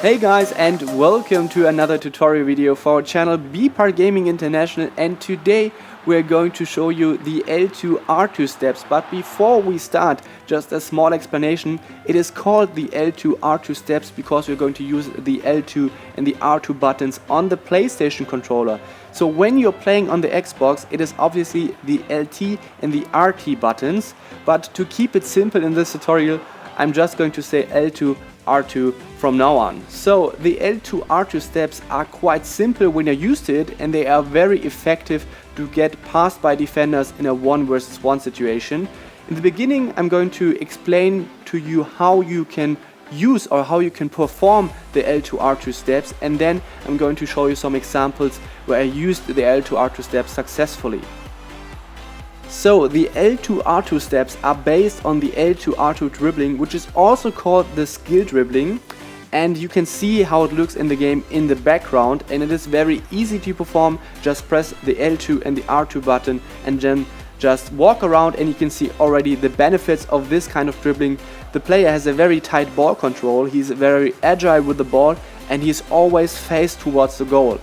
Hey guys, and welcome to another tutorial video for our channel bPartGaming International, and today we're going to show you the L2R2 steps. But before we start, just a small explanation. It is called the L2R2 steps because we're going to use the L2 and the R2 buttons on the PlayStation controller. So when you're playing on the Xbox, it is obviously the LT and the RT buttons, but to keep it simple in this tutorial, I'm just going to say L2R2 from now on. So the L2R2 steps are quite simple when you're used to it, and they are very effective to get passed by defenders in a 1 versus 1 situation. In the beginning, I'm going to explain to you how you can use or how you can perform the L2R2 steps, and then I'm going to show you some examples where I used the L2R2 steps successfully. So the L2R2 steps are based on the L2R2 dribbling, which is also called the skill dribbling, and you can see how it looks in the game in the background, and it is very easy to perform. Just press the L2 and the R2 button and then just walk around, and you can see already the benefits of this kind of dribbling. The player has a very tight ball control, he's very agile with the ball, and he's always faced towards the goal.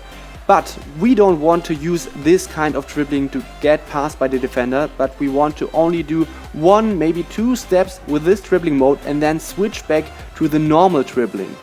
But we don't want to use this kind of dribbling to get passed by the defender, but we want to only do 1, maybe 2 steps with this dribbling mode and then switch back to the normal dribbling.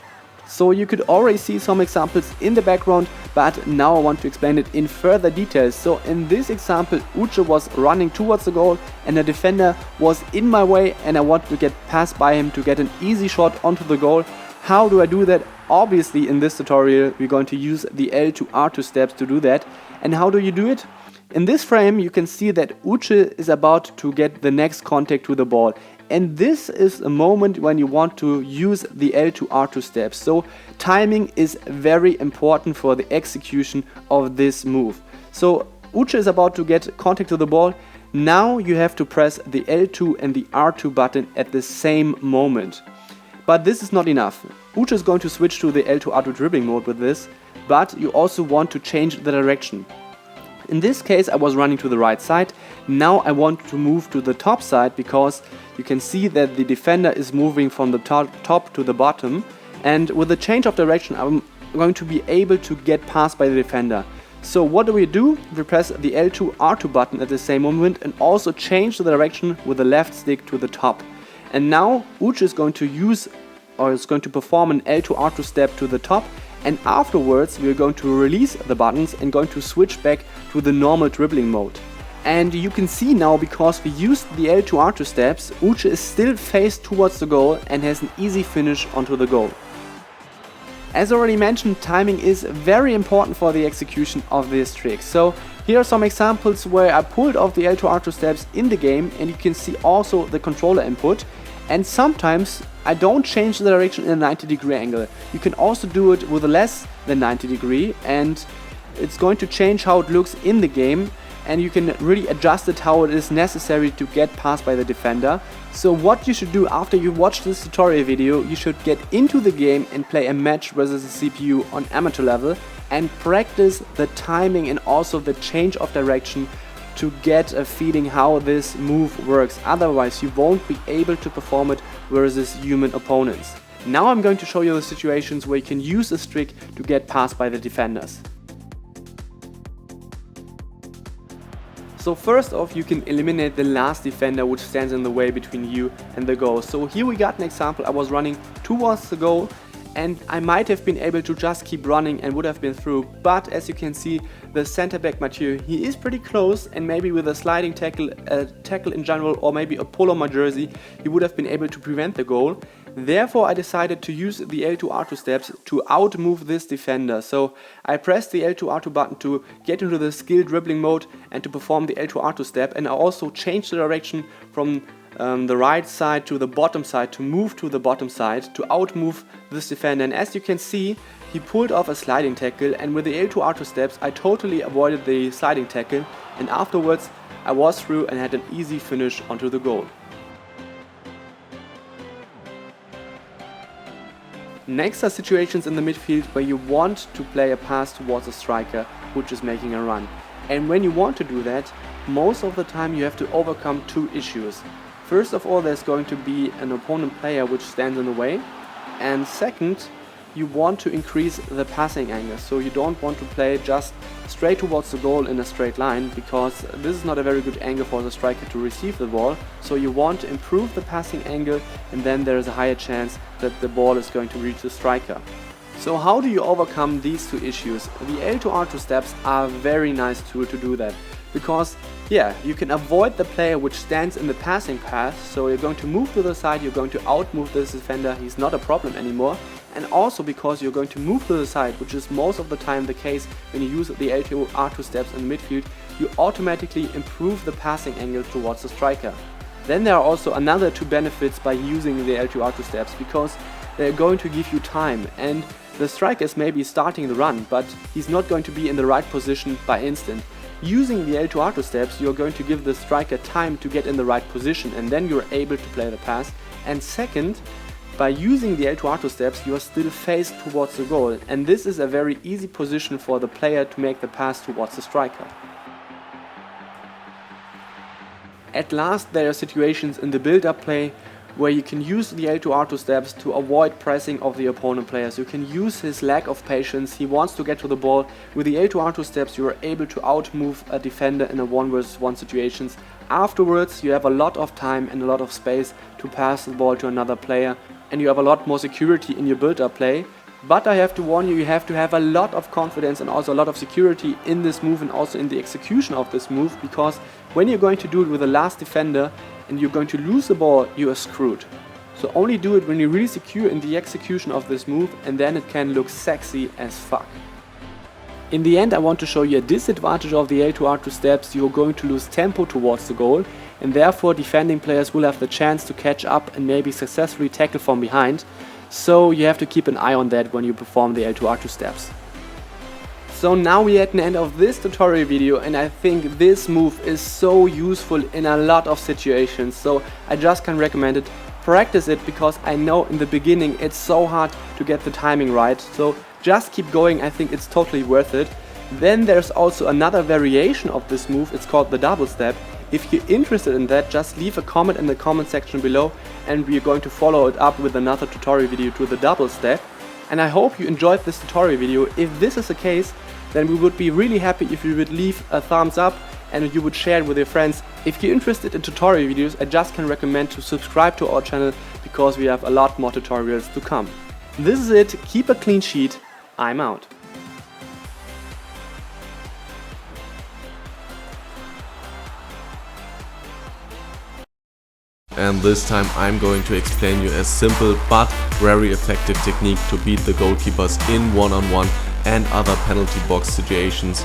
So you could already see some examples in the background, but now I want to explain it in further details. So in this example, Uche was running towards the goal and the defender was in my way, and I want to get passed by him to get an easy shot onto the goal. How do I do that? Obviously in this tutorial we're going to use the L2R2 steps to do that. And how do you do it? In this frame you can see that Uche is about to get the next contact to the ball, and this is a moment when you want to use the L2R2 steps. So timing is very important for the execution of this move. So Uche is about to get contact to the ball. Now you have to press the L2 and the R2 button at the same moment. But this is not enough. Uche is going to switch to the L2R2 dribbling mode with this, but you also want to change the direction. In this case I was running to the right side. Now I want to move to the top side because you can see that the defender is moving from the top to the bottom, and with the change of direction I'm going to be able to get passed by the defender. So what do? We press the L2R2 button at the same moment and also change the direction with the left stick to the top. And now Uche is going to use, or is going to perform an L2R2 step to the top, and afterwards we are going to release the buttons and going to switch back to the normal dribbling mode. And you can see now, because we used the L2R2 steps, Uche is still faced towards the goal and has an easy finish onto the goal. As already mentioned, timing is very important for the execution of this trick. So here are some examples where I pulled off the L2R2 steps in the game, and you can see also the controller input. And sometimes I don't change the direction in a 90-degree angle. You can also do it with a less than 90 degree, and it's going to change how it looks in the game, and you can really adjust it how it is necessary to get passed by the defender. So what you should do after you watch this tutorial video, you should get into the game and play a match versus a CPU on amateur level and practice the timing and also the change of direction to get a feeling how this move works. Otherwise you won't be able to perform it versus human opponents. Now I'm going to show you the situations where you can use this trick to get passed by the defenders. So first off, you can eliminate the last defender which stands in the way between you and the goal. So here we got an example. I was running towards the goal, and I might have been able to just keep running and would have been through, but as you can see, the center back Mathieu, he is pretty close, and maybe with a sliding tackle, a tackle in general, or maybe a pull on my jersey, he would have been able to prevent the goal. Therefore I decided to use the L2R2 steps to outmove this defender. So I pressed the L2R2 button to get into the skill dribbling mode and to perform the L2R2 step, and I also changed the direction from the right side to the bottom side to move to the bottom side to outmove this defender. And as you can see, he pulled off a sliding tackle, and with the L2R2 steps I totally avoided the sliding tackle, and afterwards I was through and had an easy finish onto the goal. Next are situations in the midfield where you want to play a pass towards a striker which is making a run. And when you want to do that, most of the time you have to overcome 2 issues. First of all, there's going to be an opponent player which stands in the way, and second, you want to increase the passing angle. So you don't want to play just straight towards the goal in a straight line, because this is not a very good angle for the striker to receive the ball. So you want to improve the passing angle, and then there is a higher chance that the ball is going to reach the striker. So how do you overcome these two issues? The L2R2 steps are a very nice tool to do that, because yeah, you can avoid the player which stands in the passing path. So you're going to move to the side, you're going to outmove this defender, he's not a problem anymore. And also because you're going to move to the side, which is most of the time the case when you use the L2R2 steps in midfield, you automatically improve the passing angle towards the striker. Then there are also another two benefits by using the L2R2 steps, because they're going to give you time, and the striker is maybe starting the run, but he's not going to be in the right position by instant. Using the L2R2 steps, you're going to give the striker time to get in the right position, and then you're able to play the pass. And second, by using the L2R2 steps, you are still faced towards the goal, and this is a very easy position for the player to make the pass towards the striker. At last, there are situations in the build-up play where you can use the L2R2 steps to avoid pressing of the opponent players. You can use his lack of patience, he wants to get to the ball. With the L2R2 steps you are able to outmove a defender in a 1-versus-1 situations. Afterwards you have a lot of time and a lot of space to pass the ball to another player, and you have a lot more security in your build-up play. But I have to warn you, you have to have a lot of confidence and also a lot of security in this move and also in the execution of this move, because when you're going to do it with the last defender and you're going to lose the ball, you are screwed. So only do it when you're really secure in the execution of this move, and then it can look sexy as fuck. In the end, I want to show you a disadvantage of the L2R2 steps. You're going to lose tempo towards the goal, and therefore defending players will have the chance to catch up and maybe successfully tackle from behind. So you have to keep an eye on that when you perform the L2R2 steps. So now we're at the end of this tutorial video, and I think this move is so useful in a lot of situations, so I just can recommend it. Practice it, because I know in the beginning it's so hard to get the timing right, so just keep going, I think it's totally worth it. Then there's also another variation of this move, it's called the double step. If you're interested in that, just leave a comment in the comment section below, and we're going to follow it up with another tutorial video to the double step. And I hope you enjoyed this tutorial video. If this is the case, then we would be really happy if you would leave a thumbs up and you would share it with your friends. If you're interested in tutorial videos, I just can recommend to subscribe to our channel, because we have a lot more tutorials to come. This is it, keep a clean sheet, I'm out. And this time I'm going to explain you a simple but very effective technique to beat the goalkeepers in one-on-one and other penalty box situations.